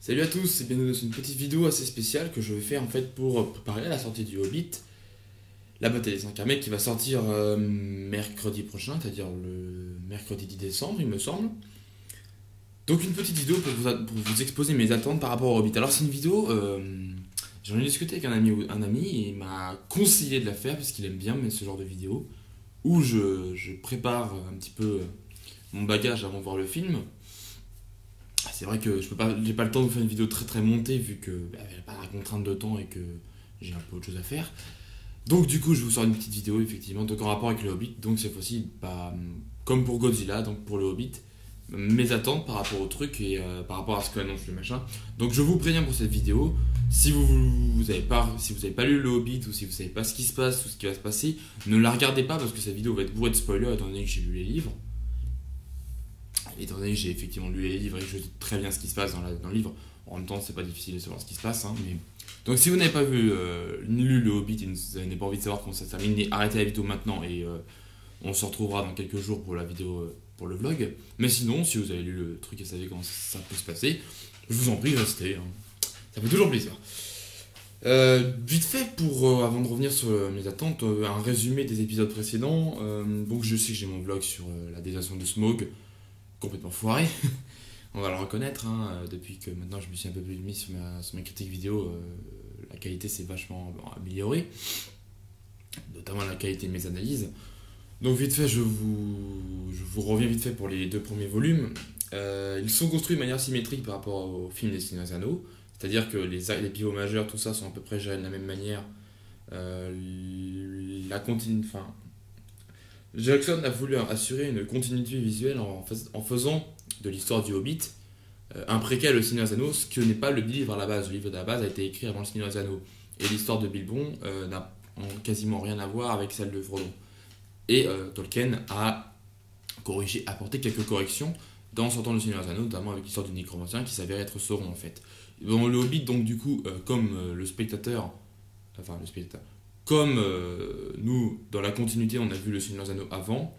Salut à tous et bienvenue dans une petite vidéo assez spéciale que je vais faire en fait pour préparer la sortie du Hobbit, la bataille des 5 armées qui va sortir mercredi prochain, c'est-à-dire le mercredi 10 décembre il me semble. Donc une petite vidéo pour vous exposer mes attentes par rapport au Hobbit. Alors c'est une vidéo, j'en ai discuté avec un ami et il m'a conseillé de la faire parce qu'il aime bien ce genre de vidéo où je prépare un petit peu mon bagage avant de voir le film. C'est vrai que j'ai pas le temps de faire une vidéo très montée vu que j'ai pas la contrainte de temps et que j'ai un peu autre chose à faire. Donc du coup je vous sors une petite vidéo effectivement donc en rapport avec le Hobbit. Donc cette fois-ci comme pour Godzilla, donc pour le Hobbit, mes attentes par rapport au truc et par rapport à ce qu'annonce le machin. Donc je vous préviens pour cette vidéo, si vous avez pas lu le Hobbit ou si vous savez pas ce qui se passe ou ce qui va se passer, ne la regardez pas parce que cette vidéo va être bourrée de spoilers étant donné que j'ai lu les livres. Étant donné que j'ai effectivement lu les livres et que je sais très bien ce qui se passe dans le livre, en même temps c'est pas difficile de savoir ce qui se passe, hein, mais... Donc si vous n'avez pas lu le Hobbit et vous n'avez pas envie de savoir comment ça se termine, arrêtez la vidéo maintenant et on se retrouvera dans quelques jours pour la vidéo, pour le vlog. Mais sinon, si vous avez lu le truc et savez comment ça peut se passer, je vous en prie, restez, hein. Ça fait toujours plaisir. Vite fait, avant de revenir sur mes attentes, un résumé des épisodes précédents. Donc je sais que j'ai mon vlog sur la désolation de Smaug, complètement foiré, on va le reconnaître, hein, depuis que maintenant je me suis un peu plus mis sur ma critique vidéo, la qualité s'est vachement améliorée, notamment la qualité de mes analyses. Donc vite fait, je vous reviens vite fait pour les deux premiers volumes. Ils sont construits de manière symétrique par rapport au film des Seigneurs des Anneaux, c'est-à-dire que les pivots majeurs, tout ça, sont à peu près gérés de la même manière. Jackson a voulu assurer une continuité visuelle en faisant de l'histoire du Hobbit un préquel au Seigneur des Anneaux, ce que n'est pas le livre à la base. Le livre de la base a été écrit avant le Seigneur des Anneaux. Et l'histoire de Bilbon n'a quasiment rien à voir avec celle de Frodon. Et Tolkien a apporté quelques corrections dans sortant le Seigneur des Anneaux, notamment avec l'histoire du nécromancien qui s'avérait être Sauron en fait. Dans le Hobbit, donc du coup, comme nous, dans la continuité, on a vu le Seigneur des Anneaux avant,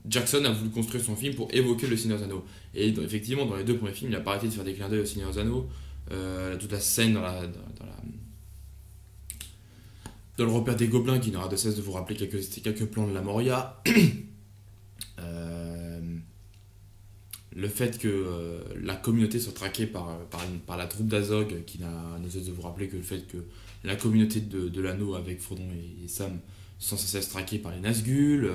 Jackson a voulu construire son film pour évoquer le Seigneur des Anneaux. Et effectivement, dans les deux premiers films, il a pas arrêté de faire des clins d'œil au Seigneur des Anneaux. Toute la scène dans le repère des gobelins qui n'aura de cesse de vous rappeler quelques plans de la Moria. Le fait que la communauté soit traquée par la troupe d'Azog, qui n'a de cesse de vous rappeler que le fait que la communauté de l'anneau avec Frodon et Sam sont sans cesse traqués par les Nazgûl.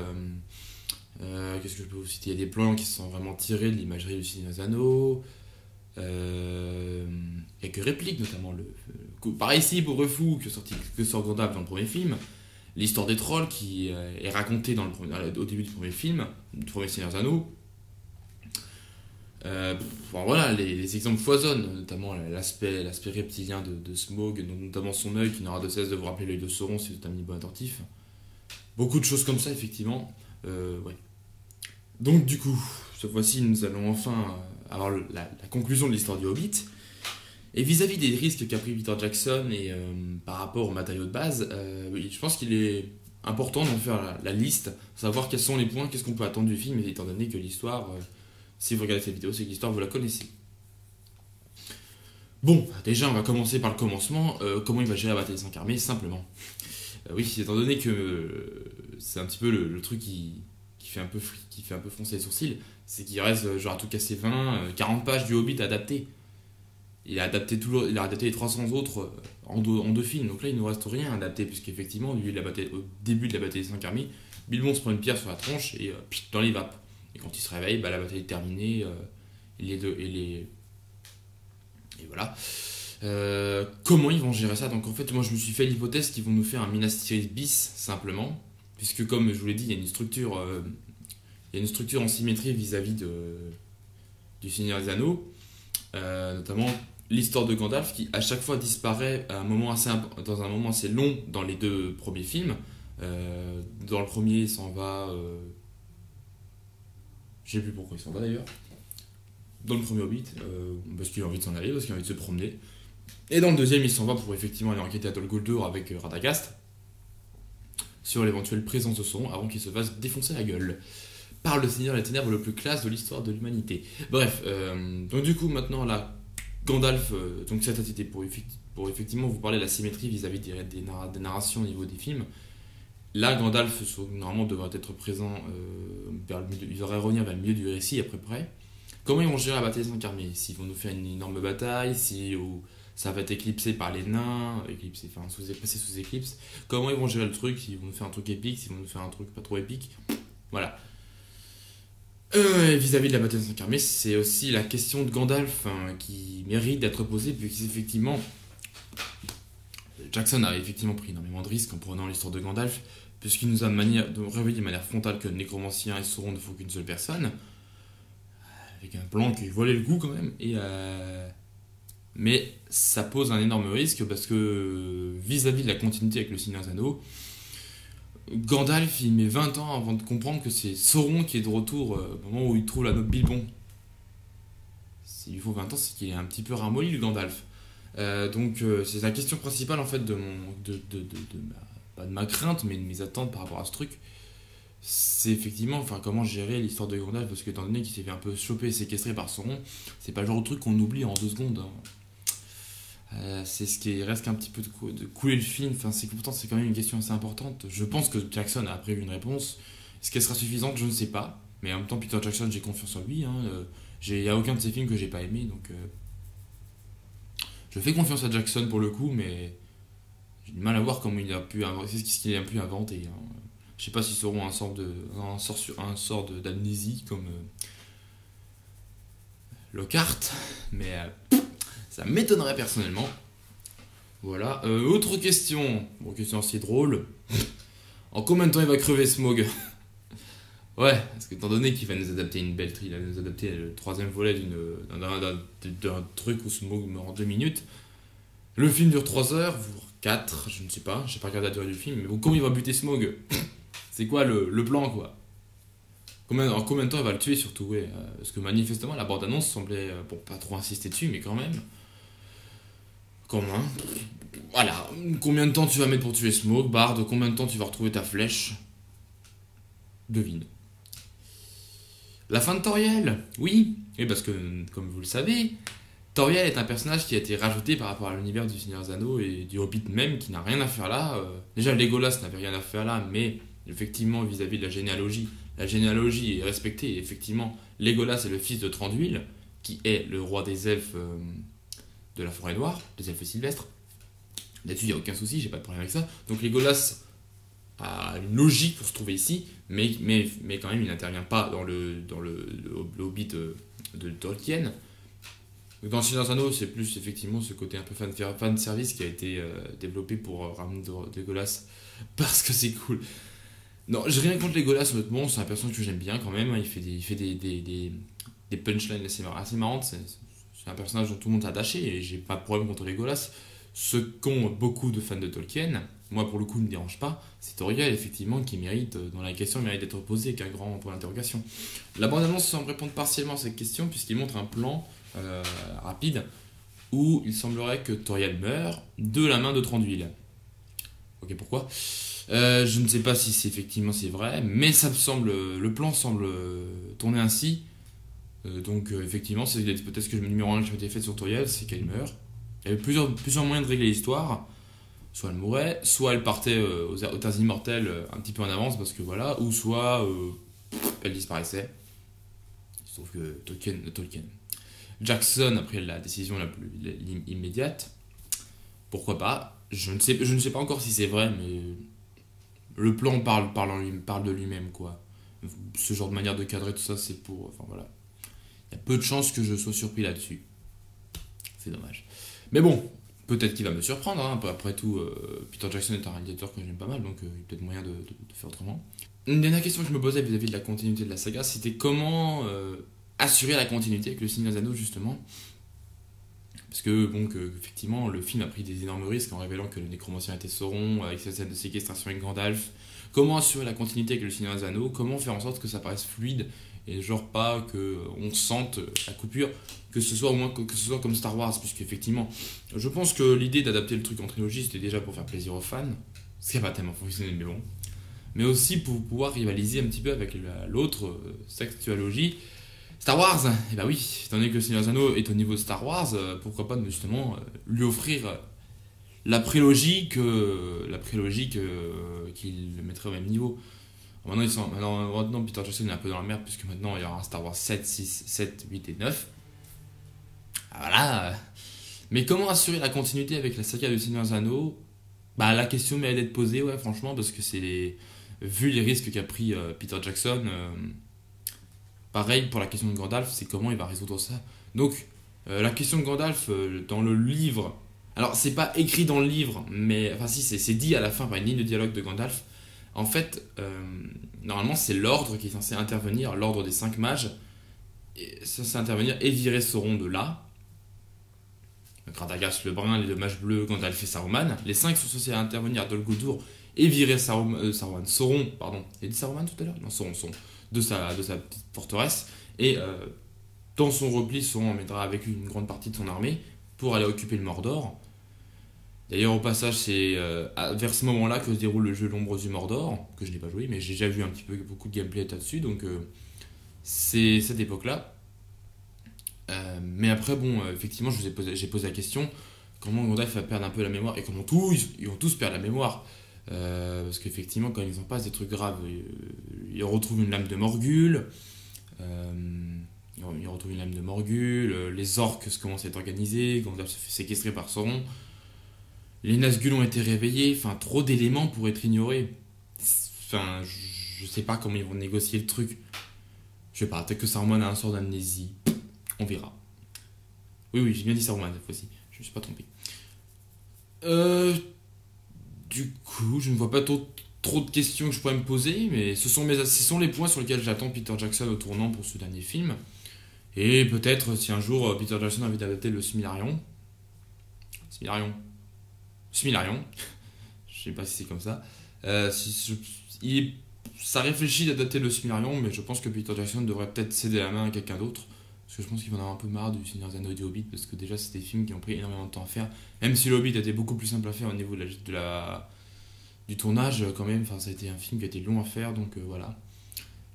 Qu'est-ce que je peux vous citer? Il y a des plans qui sont vraiment tirés de l'imagerie du Seigneur des Anneaux. Quelques répliques, notamment pareil ici pour Refou que sort Gandalf dans le premier film. L'histoire des trolls qui est racontée au début du premier film, du premier Seigneur des Anneaux. Voilà, les exemples foisonnent, notamment l'aspect reptilien de Smaug, notamment son œil qui n'aura de cesse de vous rappeler l'œil de Sauron si vous êtes un mini bon attentif. Beaucoup de choses comme ça, effectivement. Ouais. Donc, du coup, cette fois-ci, nous allons enfin avoir la conclusion de l'histoire du Hobbit. Et vis-à-vis des risques qu'a pris Peter Jackson et par rapport au matériau de base, oui, je pense qu'il est important d'en faire la liste, savoir quels sont les points, qu'est-ce qu'on peut attendre du film, étant donné que l'histoire, si vous regardez cette vidéo, c'est que l'histoire, vous la connaissez. Bon, déjà, on va commencer par le commencement. Comment il va gérer la bataille des 5 armées? Simplement. Oui, étant donné que c'est un petit peu le truc qui fait un peu froncer les sourcils, c'est qu'il reste genre à tout casser 40 pages du Hobbit adapté. Il a adapté les 300 autres en deux films, donc là il ne nous reste rien à adapter, puisqu'effectivement, au début de la bataille des 5 armées, Bilbon se prend une pierre sur la tronche et dans les vapes. Et quand il se réveille, la bataille est terminée, et voilà. Comment ils vont gérer ça? Donc en fait, moi je me suis fait l'hypothèse qu'ils vont nous faire un Minas Tirith bis, simplement, puisque comme je vous l'ai dit, il y a une structure en symétrie vis-à-vis du Seigneur des Anneaux, notamment l'histoire de Gandalf qui à chaque fois disparaît dans un moment assez long dans les deux premiers films. Dans le premier, il s'en va... je sais plus pourquoi il s'en va d'ailleurs. Dans le premier Hobbit, parce qu'il a envie de s'en aller, parce qu'il a envie de se promener. Et dans le deuxième, il s'en va pour effectivement aller enquêter à Dol Guldur avec Radagast sur l'éventuelle présence de Sauron avant qu'il se fasse défoncer la gueule par le Seigneur des Ténèbres le plus classe de l'histoire de l'humanité. Bref, donc du coup maintenant là, Gandalf, donc ça c'était pour effectivement vous parler de la symétrie vis-à-vis des narrations au niveau des films. Là, Gandalf, normalement, devrait être présent vers le milieu, il devrait revenir vers le milieu du récit à peu près. Comment ils vont gérer la bataille des 5 armées? S'ils vont nous faire une énorme bataille, si ça va être éclipsé par les nains, passé sous éclipse. Comment ils vont gérer le truc? S'ils vont nous faire un truc épique, s'ils vont nous faire un truc pas trop épique. Voilà. Vis-à-vis de la bataille des 5 armées, c'est aussi la question de Gandalf qui mérite d'être posée, puisqu'effectivement, Jackson a effectivement pris énormément de risques en prenant l'histoire de Gandalf, puisqu'il nous a révélé de manière frontale que le nécromancien et Sauron ne font qu'une seule personne, avec un plan qui volait le coup quand même, mais ça pose un énorme risque parce que vis-à-vis de la continuité avec le Seigneur des Anneaux, Gandalf il met 20 ans avant de comprendre que c'est Sauron qui est de retour au moment où il trouve la note Bilbon. S'il lui faut 20 ans, c'est qu'il est un petit peu ramolli le Gandalf. Donc c'est la question principale en fait pas de ma crainte mais de mes attentes par rapport à ce truc. C'est effectivement comment gérer l'histoire de Gandalf, parce que étant donné qu'il s'est fait un peu choper et séquestrer par Sauron, c'est pas le genre de truc qu'on oublie en 2 secondes. C'est ce qui reste un petit peu de couler le film. Pourtant c'est quand même une question assez importante. Je pense que Jackson a prévu une réponse. Est-ce qu'elle sera suffisante? Je ne sais pas. Mais en même temps, Peter Jackson, j'ai confiance en lui. Il n'y a aucun de ses films que j'ai pas aimé, donc je fais confiance à Jackson pour le coup, mais j'ai du mal à voir comment il a pu c'est ce qu'il a pu inventer. Je sais pas s'ils seront un sort d'amnésie comme Lockhart, mais ça m'étonnerait personnellement. Voilà. Autre question. Question assez drôle. En combien de temps il va crever Smaug? Ouais, parce que étant donné qu'il va nous adapter une belle il va nous adapter le 3ème volet d'un truc où Smaug meurt en 2 minutes. Le film dure 3 heures, voire 4, je ne sais pas, j'ai pas regardé la durée du film, mais bon, comment il va buter Smaug? C'est quoi le plan, quoi? En combien de temps il va le tuer, surtout, ouais, parce que manifestement, la bande-annonce semblait, pas trop insister dessus, mais quand même. Comment? Voilà, combien de temps tu vas mettre pour tuer Smaug, Bard? Combien de temps tu vas retrouver ta flèche? Devine. La fin de Toriel? Oui, et parce que, comme vous le savez, Toriel est un personnage qui a été rajouté par rapport à l'univers du Seigneur des Anneaux et du Hobbit même, qui n'a rien à faire là. Déjà, Legolas n'avait rien à faire là, mais effectivement, vis-à-vis de la généalogie est respectée. Et effectivement, Legolas est le fils de Thranduil, qui est le roi des elfes de la forêt noire, des elfes sylvestres. Là-dessus, il n'y a aucun souci, j'ai pas de problème avec ça. Donc Legolas a une logique pour se trouver ici, mais quand même, il n'intervient pas dans le Hobbit de Tolkien. Dans le Seigneur des Anneaux, c'est plus effectivement ce côté un peu fan service qui a été développé pour ramener Legolas parce que c'est cool. Non, j'ai rien contre Legolas, honnêtement, c'est un personnage que j'aime bien quand même. Il fait des punchlines assez marrantes. C'est un personnage dont tout le monde est attaché et j'ai pas de problème contre Legolas. Ce qu'ont beaucoup de fans de Tolkien, moi pour le coup ne me dérange pas, c'est Toriel effectivement qui mérite, dans la question, mérite d'être posé avec un grand point d'interrogation. La bande-annonce semble répondre partiellement à cette question puisqu'il montre un plan rapide où il semblerait que Toriel meure de la main de Thranduil. Ok, pourquoi? Je ne sais pas si c'est vrai, mais le plan semble tourner ainsi. Donc effectivement, c'est peut-être que le numéro 1 qui a été fait sur Toriel, c'est qu'elle meurt. Il y avait plusieurs moyens de régler l'histoire. Soit elle mourait, soit elle partait aux terres immortelles un petit peu en avance, parce que voilà, ou soit elle disparaissait. Sauf que Tolkien. Jackson a pris la décision la plus immédiate. Pourquoi pas? Je ne sais pas encore si c'est vrai, mais le plan parle de lui-même, quoi. Ce genre de manière de cadrer tout ça, c'est pour... Enfin voilà. Il y a peu de chances que je sois surpris là-dessus. C'est dommage. Mais bon, peut-être qu'il va me surprendre. Après tout, Peter Jackson est un réalisateur que j'aime pas mal, donc il y a peut-être moyen de faire autrement. Une dernière question que je me posais vis-à-vis de la continuité de la saga, c'était comment assurer la continuité avec le Seigneur des Anneaux, justement. Parce que, effectivement, le film a pris des énormes risques en révélant que le nécromancien était Sauron, avec sa scène de séquestration avec Gandalf. Comment assurer la continuité avec le Seigneur des Anneaux? Comment faire en sorte que ça paraisse fluide et genre pas qu'on sente la coupure, que ce soit comme Star Wars, puisque effectivement, je pense que l'idée d'adapter le truc en trilogie, c'était déjà pour faire plaisir aux fans, ce qui n'a pas tellement fonctionné, mais bon. Mais aussi pour pouvoir rivaliser un petit peu avec l'autre sextualogie, Star Wars, eh bah oui, étant donné que le Seigneur des Anneaux est au niveau de Star Wars, pourquoi pas justement lui offrir qu'il le mettrait au même niveau. Maintenant, Peter Jackson est un peu dans la merde, puisque maintenant il y aura un Star Wars 7, 6, 7, 8 et 9. Ah, voilà. Mais comment assurer la continuité avec la saga du Seigneur des Anneaux? Bah la question mérite d'être posée, ouais, franchement, parce que vu les risques qu'a pris Peter Jackson, pareil pour la question de Gandalf, c'est comment il va résoudre ça. Donc, la question de Gandalf dans le livre. Alors, c'est pas écrit dans le livre, mais. Enfin, si, c'est dit à la fin par une ligne de dialogue de Gandalf. En fait, normalement, c'est l'ordre qui est censé intervenir, l'ordre des 5 mages, censé intervenir et virer Sauron de là. Radagast le brun, les 2 mages bleus, Gandalf et Saruman. Les 5 sont censés intervenir à Dol Guldur et virer Sauron, pardon. J'ai dit Saruman tout à l'heure? Non, Sauron, de sa petite forteresse. Et dans son repli, Sauron emmènera avec lui une grande partie de son armée pour aller occuper le Mordor. D'ailleurs, au passage, c'est vers ce moment-là que se déroule le jeu L'Ombre du Mordor, que je n'ai pas joué, mais j'ai déjà vu un petit peu beaucoup de gameplay là-dessus, donc c'est cette époque-là. Mais après, bon, effectivement, j'ai posé la question, comment Gandalf va perdre un peu la mémoire, et comment ils vont tous perdre la mémoire. Parce qu'effectivement, quand ils en passent des trucs graves, ils retrouvent une lame de Morgul, les orques commencent à être organisés, Gandalf se fait séquestrer par Sauron. Les Nazgûl ont été réveillés, enfin trop d'éléments pour être ignorés. Enfin, je sais pas comment ils vont négocier le truc. Je sais pas, peut-être que Saruman a un sort d'amnésie. On verra. Oui, j'ai bien dit Saruman cette fois-ci. Je me suis pas trompé. Du coup, je ne vois pas trop de questions que je pourrais me poser, mais ce sont les points sur lesquels j'attends Peter Jackson au tournant pour ce dernier film. Et peut-être si un jour Peter Jackson a envie d'adapter le Silmarillion. Je sais pas si c'est comme ça. Ça réfléchit d'adapter le Silmarillion, mais je pense que Peter Jackson devrait peut-être céder la main à quelqu'un d'autre. Parce que je pense qu'il va en avoir un peu marre du Seigneur des Anneaux et du Hobbit, parce que déjà c'est des films qui ont pris énormément de temps à faire. Même si le Hobbit était beaucoup plus simple à faire au niveau du tournage, quand même, enfin, ça a été un film qui a été long à faire, donc voilà.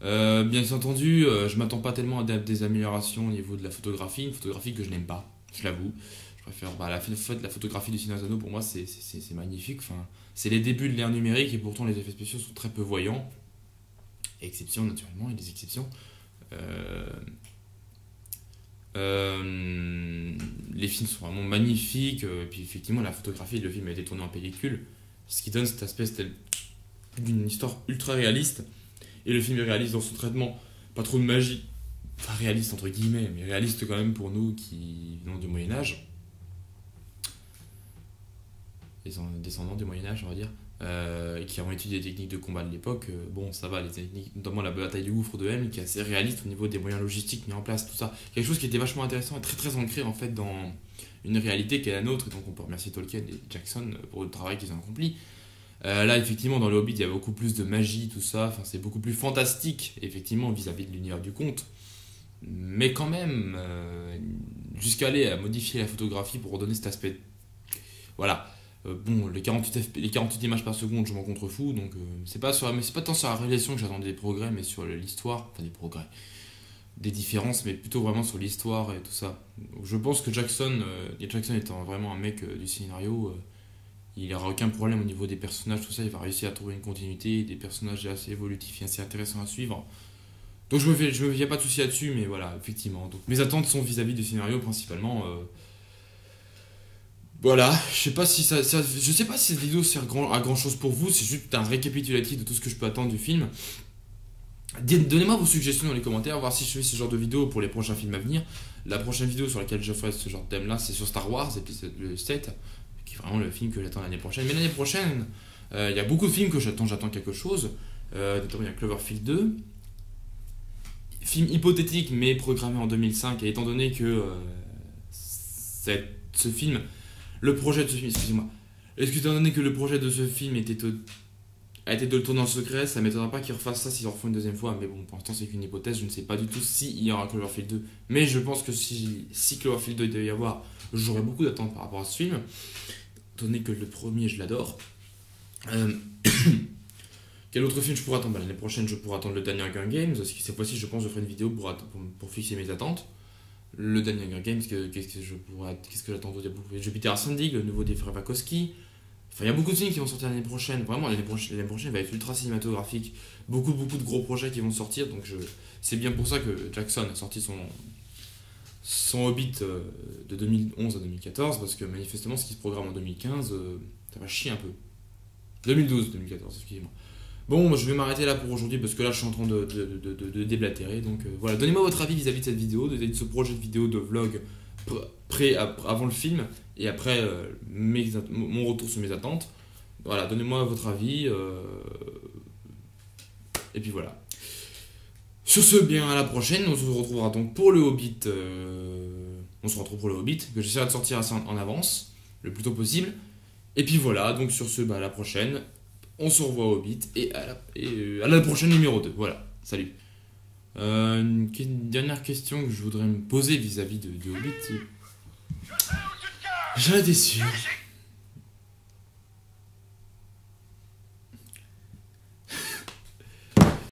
Bien entendu, je m'attends pas tellement à des améliorations au niveau de la photographie, une photographie que je n'aime pas, je l'avoue. Je préfère la photographie du Seigneur des Anneaux, pour moi c'est magnifique. Enfin, c'est les débuts de l'ère numérique et pourtant les effets spéciaux sont très peu voyants. Exception naturellement, il y a des exceptions. Les films sont vraiment magnifiques, et puis effectivement la photographie, le film a été tourné en pellicule, ce qui donne cet aspect d'une histoire ultra réaliste. Et le film est réaliste dans son traitement, pas trop de magie, enfin réaliste entre guillemets, mais réaliste quand même pour nous qui venons du Moyen-Âge. Les descendants du Moyen-Âge, on va dire, et qui ont étudié les techniques de combat de l'époque. Bon, ça va, les techniques, notamment la bataille du gouffre de Helm, qui est assez réaliste au niveau des moyens logistiques mis en place, tout ça. Quelque chose qui était vachement intéressant et très très ancré en fait dans une réalité qui est la nôtre, et donc on peut remercier Tolkien et Jackson pour le travail qu'ils ont accompli. Là, effectivement, dans le Hobbit, il y a beaucoup plus de magie, tout ça. Enfin, c'est beaucoup plus fantastique, effectivement, vis-à-vis de l'univers du conte. Mais quand même, jusqu'à aller à modifier la photographie pour redonner cet aspect. Voilà. Bon, les 48 images par seconde, je m'en contrefous. Donc, c'est pas tant sur la réalisation que j'attendais des progrès, mais sur l'histoire. Enfin, des progrès. Des différences, mais plutôt vraiment sur l'histoire et tout ça. Donc, je pense que Jackson étant vraiment un mec du scénario. Il n'aura aucun problème au niveau des personnages, tout ça, il va réussir à trouver une continuité, des personnages assez évolutifs et assez intéressants à suivre. Donc je me fais pas de soucis là-dessus, mais voilà, effectivement. Donc, mes attentes sont vis-à-vis du scénario principalement. Voilà, je sais pas si je sais pas si cette vidéo sert à grand chose pour vous, c'est juste un récapitulatif de tout ce que je peux attendre du film. Donnez-moi vos suggestions dans les commentaires, voir si je fais ce genre de vidéo pour les prochains films à venir. La prochaine vidéo sur laquelle je ferai ce genre de thème là, c'est sur Star Wars, épisode 7. Qui est vraiment le film que j'attends l'année prochaine. Mais l'année prochaine, il y a beaucoup de films que j'attends quelque chose. Notamment, il y a Cloverfield 2. Film hypothétique, mais programmé en 2005. Et étant donné que ce film, le projet de ce film, excusez-moi, étant donné que le projet de ce film a été de le tourner en secret, ça m'étonnera pas qu'ils refassent ça s'ils en refont une deuxième fois. Mais bon, pour l'instant, c'est qu'une hypothèse. Je ne sais pas du tout s'il y aura Cloverfield 2. Mais je pense que si Cloverfield 2 il devait y avoir, j'aurais beaucoup d'attentes par rapport à ce film. Étant donné que le premier, je l'adore. Quel autre film je pourrais attendre? L'année prochaine, je pourrais attendre le dernier Hunger Games. Cette fois-ci, je pense que je ferai une vidéo pour fixer mes attentes. Le dernier Hunger Games, qu'est-ce que j'attends d'autre? Jupiter Ascending, le nouveau des frères Wachowski. Enfin, il y a beaucoup de films qui vont sortir l'année prochaine. Vraiment, l'année prochaine va être ultra cinématographique. Beaucoup de gros projets qui vont sortir. Donc, c'est bien pour ça que Jackson a sorti son Hobbit de 2011 à 2014. Parce que manifestement, ce qui se programme en 2015, ça va chier un peu. 2012-2014, excusez-moi. Bon, je vais m'arrêter là pour aujourd'hui parce que là je suis en train de déblatérer. Donc voilà, donnez-moi votre avis vis-à-vis de cette vidéo, de ce projet de vidéo de vlog avant le film et après mon retour sur mes attentes. Voilà, donnez-moi votre avis. Et puis voilà. Sur ce, bien à la prochaine. On se retrouvera donc pour le Hobbit. On se retrouve pour le Hobbit que j'essaierai de sortir assez en avance, le plus tôt possible. Et puis voilà, donc sur ce, à la prochaine. On se revoit au Hobbit et à la prochaine numéro 2. Voilà, salut. Une dernière question que je voudrais me poser vis-à-vis du Hobbit. J'en étais sûr.